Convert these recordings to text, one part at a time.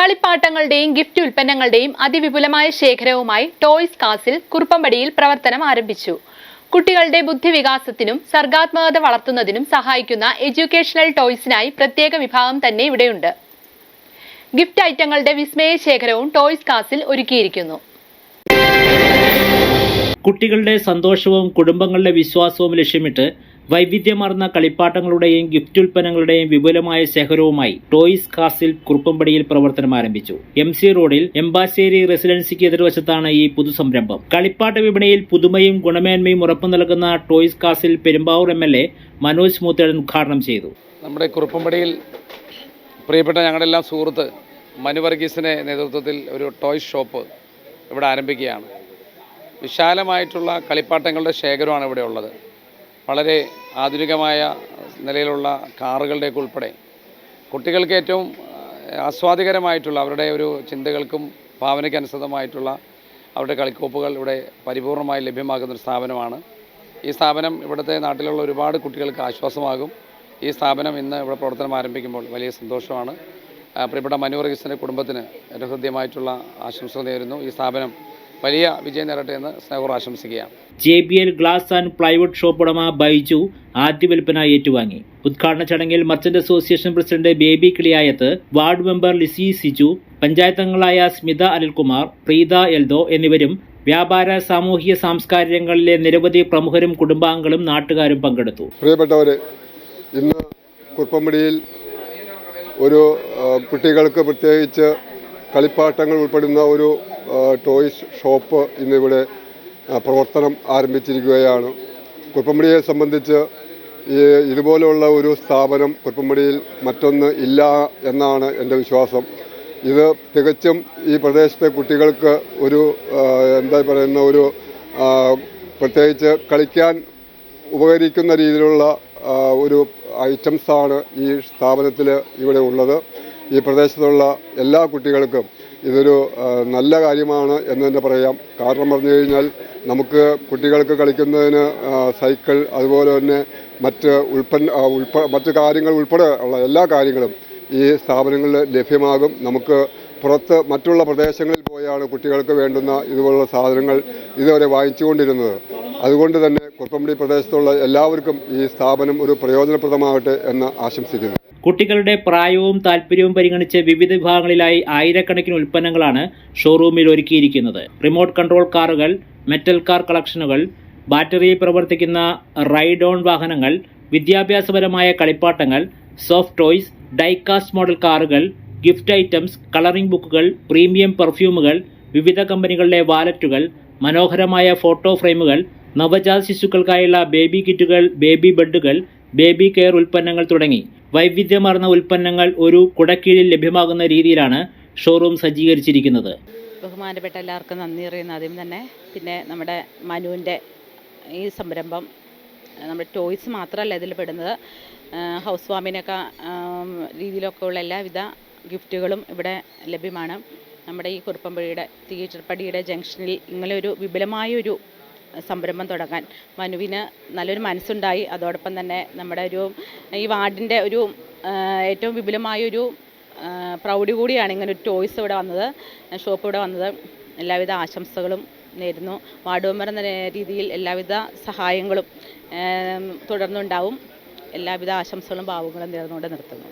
കളിപ്പാട്ടങ്ങളുടെയും gift ഉൽപ്പന്നങ്ങളുടെയും അതിവിപുലമായ ശേഖരവുമായി toys castle കുറുപ്പമ്പടിയിൽ പ്രവർത്തനം ആരംഭിച്ചു. കുട്ടികളുടെ ബുദ്ധിവികാസത്തിനും സർഗാത്മകത വളർത്തുന്നതിനും സഹായിക്കുന്ന എഡ്യൂക്കേഷണൽ ടോയ്സിനായി പ്രത്യേക വിഭാഗം തന്നെ ഇവിടെയുണ്ട്. ഗിഫ്റ്റ് ഐറ്റങ്ങളുടെ വിസ്മയ ശേഖരവും ടോയ്സ് കാസിൽ ഒരുക്കിയിരിക്കുന്നു. കുട്ടികളുടെ സന്തോഷവും കുടുംബങ്ങളുടെ വിശ്വാസവും ലക്ഷ്യമിട്ട് വൈവിധ്യമാർന്ന കളിപ്പാട്ടങ്ങളുടെയും ഗിഫ്റ്റ് ഉൽപ്പന്നങ്ങളുടെയും വിപുലമായ ശേഖരവുമായി ടോയ്സ് കാസിൽ കുറുപ്പമ്പടിയിൽ പ്രവർത്തനം ആരംഭിച്ചു. MC റോഡിൽ എംബാശ്ശേരി റെസിഡൻസിക്ക് എതിർവശത്താണ് ഈ പുതുസംരംഭം. കളിപ്പാട്ട വിപണിയിൽ പുതുമയും ഗുണമേന്മയും ഉറപ്പു നൽകുന്ന toys castle Perumbavoor MLA Manoj Moothedan ഉദ്ഘാടനം ചെയ്തു. നമ്മുടെ കുറുപ്പമ്പടിയിൽ പ്രിയപ്പെട്ട ഞങ്ങളുടെ സുഹൃത്ത് മനു വർഗീസിന്റെ നേതൃത്വത്തിൽ ഒരു ടോയ്സ് ഷോപ്പ് ഇവിടെ ആരംഭിക്കുകയാണ്. വിശാലമായിട്ടുള്ള കളിപ്പാട്ടങ്ങളുടെ ശേഖരമാണ് ഇവിടെ ഉള്ളത്. വളരെ ആധുനികമായ നിലയിലുള്ള കാറുകളുടെയൊക്കെ ഉൾപ്പെടെ കുട്ടികൾക്ക് ഏറ്റവും ആസ്വാദികരമായിട്ടുള്ള അവരുടെ ഒരു ചിന്തകൾക്കും ഭാവനയ്ക്കനുസൃതമായിട്ടുള്ള അവരുടെ കളിക്കോപ്പുകൾ ഇവിടെ പരിപൂർണമായി ലഭ്യമാകുന്നൊരു സ്ഥാപനമാണ്. ഈ സ്ഥാപനം ഇവിടുത്തെ നാട്ടിലുള്ള ഒരുപാട് കുട്ടികൾക്ക് ആശ്വാസമാകും. ഈ സ്ഥാപനം ഇന്ന് ഇവിടെ പ്രവർത്തനം ആരംഭിക്കുമ്പോൾ വലിയ സന്തോഷമാണ്. പ്രിയപ്പെട്ട മനു വർഗീസിൻ്റെ കുടുംബത്തിന് ഏറ്റവും ഹൃദ്യമായിട്ടുള്ള ആശംസകൾ നേരുന്നു. ഈ സ്ഥാപനം വലിയ വിജയം നേരട്ടെ എന്ന് സ്നേഹപൂർവ്വം ആശംസിക്കുകയാണ്. JBL glass and plywood shop ഉടമ ബൈജു ആദ്യ വിൽപ്പന ഏറ്റുവാങ്ങി. ഉദ്ഘാടന ചടങ്ങിൽ merchant association president Baby Kiliyayath, ward member Lissy Siju, panchayat അംഗങ്ങളായ സ്മിത അനിൽകുമാർ, പ്രീത എൽദോ എന്നിവരും വ്യാപാര, സാമൂഹിക, സാംസ്കാരിക രംഗങ്ങളിലെ നിരവധി പ്രമുഖരും കുടുംബാംഗങ്ങളും നാട്ടുകാരും പങ്കെടുത്തു. പ്രിയപ്പെട്ടവരെ, ഇന്ന് കുറുപ്പമ്പടിയിൽ ഒരു കുട്ടികൾക്ക് പ്രത്യേകിച്ച് കളിപ്പാട്ടങ്ങൾ ഉൾപ്പെടുന്ന ഒരു ടോയ്സ് ഷോപ്പ് ഇന്നിവിടെ പ്രവർത്തനം ആരംഭിച്ചിരിക്കുകയാണ്. കുറുപ്പമ്പടിയെ സംബന്ധിച്ച് ഇതുപോലെയുള്ള ഒരു സ്ഥാപനം കുറുപ്പമ്പടിയിൽ മറ്റൊന്ന് ഇല്ല എന്നാണ് എൻ്റെ വിശ്വാസം. ഇത് തികച്ചും ഈ പ്രദേശത്തെ കുട്ടികൾക്ക് ഒരു ഒരു പ്രത്യേകിച്ച് കളിക്കാൻ ഉപകരിക്കുന്ന രീതിയിലുള്ള ഒരു ഐറ്റംസാണ് ഈ സ്ഥാപനത്തിൽ ഇവിടെ ഉള്ളത്. ഈ പ്രദേശത്തുള്ള എല്ലാ കുട്ടികൾക്കും ഇതൊരു നല്ല കാര്യമാണ് എന്ന് തന്നെ പറയാം. കാരണം പറഞ്ഞു കഴിഞ്ഞാൽ നമുക്ക് കുട്ടികൾക്ക് കളിക്കുന്നതിന് സൈക്കിൾ, അതുപോലെ തന്നെ മറ്റ് കാര്യങ്ങൾ ഉൾപ്പെടെ ഉള്ള എല്ലാ കാര്യങ്ങളും ഈ സ്ഥാപനങ്ങളിൽ ലഭ്യമാകും. നമുക്ക് പുറത്ത് മറ്റുള്ള പ്രദേശങ്ങളിൽ പോയാണ് കുട്ടികൾക്ക് വേണ്ടുന്ന ഇതുപോലുള്ള സാധനങ്ങൾ ഇതുവരെ വാങ്ങിച്ചുകൊണ്ടിരുന്നത്. അതുകൊണ്ട് തന്നെ കുറുപ്പമ്പടി പ്രദേശത്തുള്ള എല്ലാവർക്കും ഈ സ്ഥാപനം ഒരു പ്രയോജനപ്രദമാകട്ടെ എന്ന് ആശംസിക്കുന്നു. കുട്ടികളുടെ പ്രായവും താല്പര്യവും പരിഗണിച്ച് വിവിധ വിഭാഗങ്ങളിലായി ആയിരക്കണക്കിന് ഉൽപ്പന്നങ്ങളാണ് ഷോറൂമിൽ ഒരുക്കിയിരിക്കുന്നത്. റിമോട്ട് കൺട്രോൾ കാറുകൾ, മെറ്റൽ കാർ കളക്ഷനുകൾ, ബാറ്ററിയിൽ പ്രവർത്തിക്കുന്ന റൈഡ് ഓൺ വാഹനങ്ങൾ, വിദ്യാഭ്യാസപരമായ കളിപ്പാട്ടങ്ങൾ, സോഫ്റ്റ് ടോയ്സ്, ഡൈകാസ്റ്റ് മോഡൽ കാറുകൾ, ഗിഫ്റ്റ് ഐറ്റംസ്, കളറിംഗ് ബുക്കുകൾ, പ്രീമിയം പെർഫ്യൂമുകൾ, വിവിധ കമ്പനികളുടെ വാലറ്റുകൾ, മനോഹരമായ ഫോട്ടോ ഫ്രെയിമുകൾ, നവജാത ശിശുക്കൾക്കായുള്ള ബേബി കിറ്റുകൾ, ബേബി ബെഡുകൾ, ബേബി കെയർ ഉൽപ്പന്നങ്ങൾ തുടങ്ങി വൈവിധ്യമാർന്ന ഉൽപ്പന്നങ്ങൾ ഒരു കുടക്കീഴിൽ ലഭ്യമാകുന്ന രീതിയിലാണ് ഷോറൂം സജ്ജീകരിച്ചിരിക്കുന്നത്. ബഹുമാനപ്പെട്ട എല്ലാവർക്കും നന്ദി അറിയുന്ന ആദ്യം തന്നെ. പിന്നെ നമ്മുടെ മനുവിൻ്റെ ഈ സംരംഭം നമ്മുടെ ടോയ്സ് മാത്രമല്ല ഇതിൽ പെടുന്നത്, ഹൗസ് വാമിനൊക്കെ രീതിയിലൊക്കെ ഉള്ള എല്ലാവിധ ഗിഫ്റ്റുകളും ഇവിടെ ലഭ്യമാണ്. നമ്മുടെ ഈ കുറുപ്പമ്പടിയുടെ തിയേറ്റർപ്പടിയുടെ ജംഗ്ഷനിൽ ഇങ്ങനെ ഒരു വിപുലമായൊരു സംരംഭം തുടങ്ങാൻ മനുവിന് നല്ലൊരു മനസ്സുണ്ടായി. അതോടൊപ്പം തന്നെ നമ്മുടെ ഈ വാർഡിൻ്റെ ഏറ്റവും വിപുലമായൊരു പ്രൗഢി കൂടിയാണ് ഇങ്ങനെ ഒരു ടോയ്സ് ഇവിടെ വന്നത്, ഷോപ്പ് ഇവിടെ വന്നത്. എല്ലാവിധ ആശംസകളും നേരുന്നു. വാർഡ് മെമ്പർ എന്ന രീതിയിൽ എല്ലാവിധ സഹായങ്ങളും തുടർന്നുണ്ടാവും. എല്ലാവിധ ആശംസകളും ഭാവങ്ങളും നേർന്നുകൊണ്ട് നിർത്തുന്നു.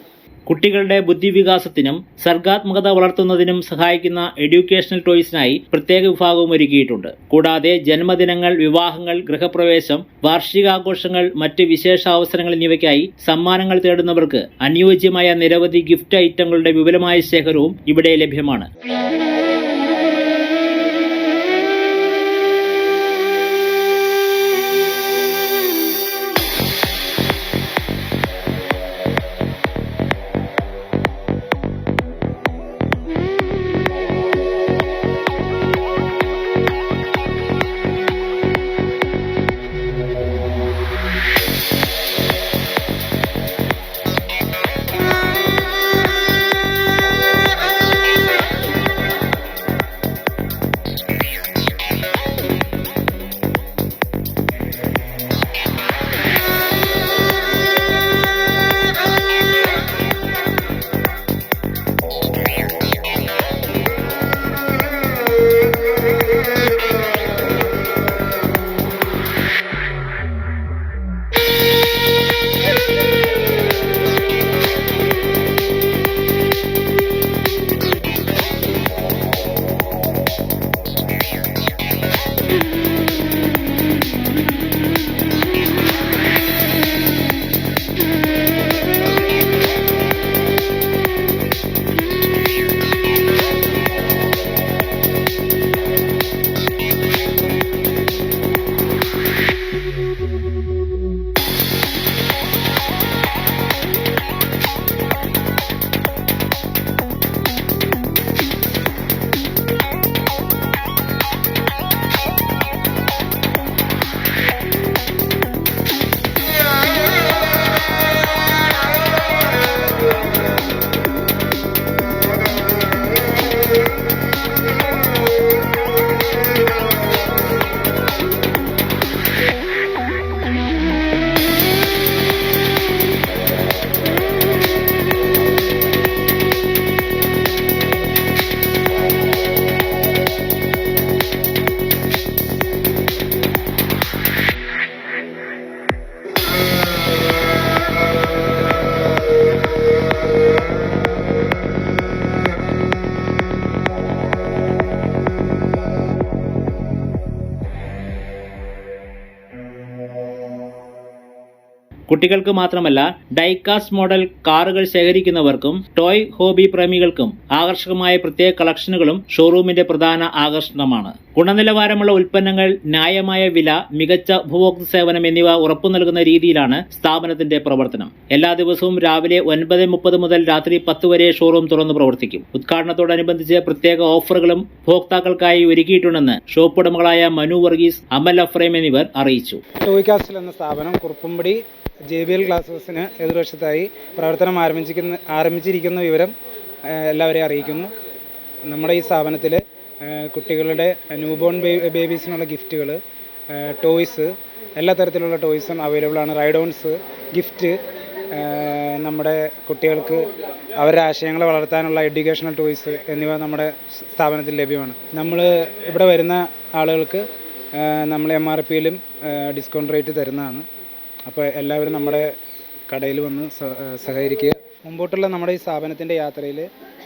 കുട്ടികളുടെ ബുദ്ധിവികാസത്തിനും സർഗാത്മകത വളർത്തുന്നതിനും സഹായിക്കുന്ന എഡ്യൂക്കേഷണൽ ടോയ്സിനായി പ്രത്യേക വിഭാഗവും ഒരുക്കിയിട്ടുണ്ട്. കൂടാതെ ജന്മദിനങ്ങൾ, വിവാഹങ്ങൾ, ഗൃഹപ്രവേശം, വാർഷികാഘോഷങ്ങൾ, മറ്റ് വിശേഷ അവസരങ്ങൾ എന്നിവയ്ക്കായി സമ്മാനങ്ങൾ തേടുന്നവർക്ക് അനുയോജ്യമായ നിരവധി ഗിഫ്റ്റ് ഐറ്റങ്ങളുടെ വിപുലമായ ശേഖരവും ഇവിടെ ലഭ്യമാണ്. കുട്ടികൾക്ക് മാത്രമല്ല ഡൈകാസ്റ്റ് മോഡൽ കാറുകൾ ശേഖരിക്കുന്നവർക്കും ടോയ് ഹോബി പ്രേമികൾക്കും ആകർഷകമായ പ്രത്യേക കളക്ഷനുകളും ഷോറൂമിന്റെ പ്രധാന ആകർഷണമാണ്. ഗുണനിലവാരമുള്ള ഉൽപ്പന്നങ്ങൾ, ന്യായമായ വില, മികച്ച ഉപഭോക്തൃ സേവനം എന്നിവ ഉറപ്പു നൽകുന്ന രീതിയിലാണ് സ്ഥാപനത്തിന്റെ പ്രവർത്തനം. എല്ലാ ദിവസവും രാവിലെ 9:30 മുതൽ രാത്രി 10 വരെ ഷോറൂം തുറന്നു പ്രവർത്തിക്കും. ഉദ്ഘാടനത്തോടനുബന്ധിച്ച് പ്രത്യേക ഓഫറുകളും ഉപഭോക്താക്കൾക്കായി ഒരുക്കിയിട്ടുണ്ടെന്ന് ഷോപ്പ് ഉടമകളായ മനു വർഗീസ്, അമൽ അഫ്രൈം എന്നിവർ അറിയിച്ചു. ടോയ് കാസ്റ്റിൽ എന്ന സ്ഥാപനം കുറുപ്പുംപടി JBL ഗ്ലാസസിന് എതിർവശത്തായി പ്രവർത്തനം ആരംഭിച്ചിരിക്കുന്ന വിവരം എല്ലാവരെയും അറിയിക്കുന്നു. നമ്മുടെ ഈ സ്ഥാപനത്തിൽ കുട്ടികളുടെ ന്യൂബോൺ ബേബീസിനുള്ള ഗിഫ്റ്റുകൾ, ടോയ്സ്, എല്ലാ തരത്തിലുള്ള ടോയ്സും അവൈലബിൾ ആണ്. റൈഡോൺസ്, ഗിഫ്റ്റ്, നമ്മുടെ കുട്ടികൾക്ക് അവരുടെ ആശയങ്ങളെ വളർത്താനുള്ള എഡ്യൂക്കേഷണൽ ടോയ്സ് എന്നിവ നമ്മുടെ സ്ഥാപനത്തിൽ ലഭ്യമാണ്. നമ്മൾ ഇവിടെ വരുന്ന ആളുകൾക്ക് നമ്മൾ MRPയിലും ഡിസ്കൗണ്ട് റേറ്റ് തരുന്നതാണ്. അപ്പോൾ എല്ലാവരും നമ്മുടെ കടയിൽ വന്ന് സഹകരിക്കുക. മുമ്പോട്ടുള്ള നമ്മുടെ ഈ സ്ഥാപനത്തിൻ്റെ യാത്രയിൽ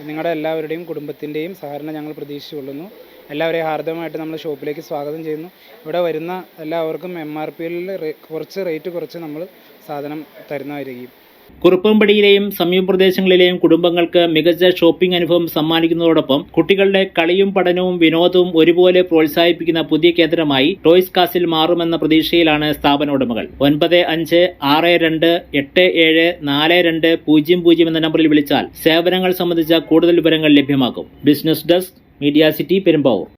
നിങ്ങളുടെ എല്ലാവരുടെയും കുടുംബത്തിൻ്റെയും സഹകരണം ഞങ്ങൾ പ്രതീക്ഷിച്ചുകൊള്ളുന്നു. എല്ലാവരെയും ഹാർദവമായിട്ട് നമ്മൾ ഷോപ്പിലേക്ക് സ്വാഗതം ചെയ്യുന്നു. ഇവിടെ വരുന്ന എല്ലാവർക്കും MRPയിൽ കുറച്ച് റേറ്റ് കുറച്ച് നമ്മൾ സാധനം തരുന്നതായിരിക്കും. കുറുപ്പംപടിയിലെയും സമീപ പ്രദേശങ്ങളിലെയും കുടുംബങ്ങൾക്ക് മികച്ച ഷോപ്പിംഗ് അനുഭവം സമ്മാനിക്കുന്നതോടൊപ്പം കുട്ടികളുടെ കളിയും പഠനവും വിനോദവും ഒരുപോലെ പ്രോത്സാഹിപ്പിക്കുന്ന പുതിയ കേന്ദ്രമായി ടോയ്സ് കാസിൽ മാറുമെന്ന പ്രതീക്ഷയിലാണ് സ്ഥാപന ഉടമകൾ. 9562874200 എന്ന നമ്പറിൽ വിളിച്ചാൽ സേവനങ്ങൾ സംബന്ധിച്ച കൂടുതൽ വിവരങ്ങൾ ലഭ്യമാകും. Business desk, media city, Perumbavoor.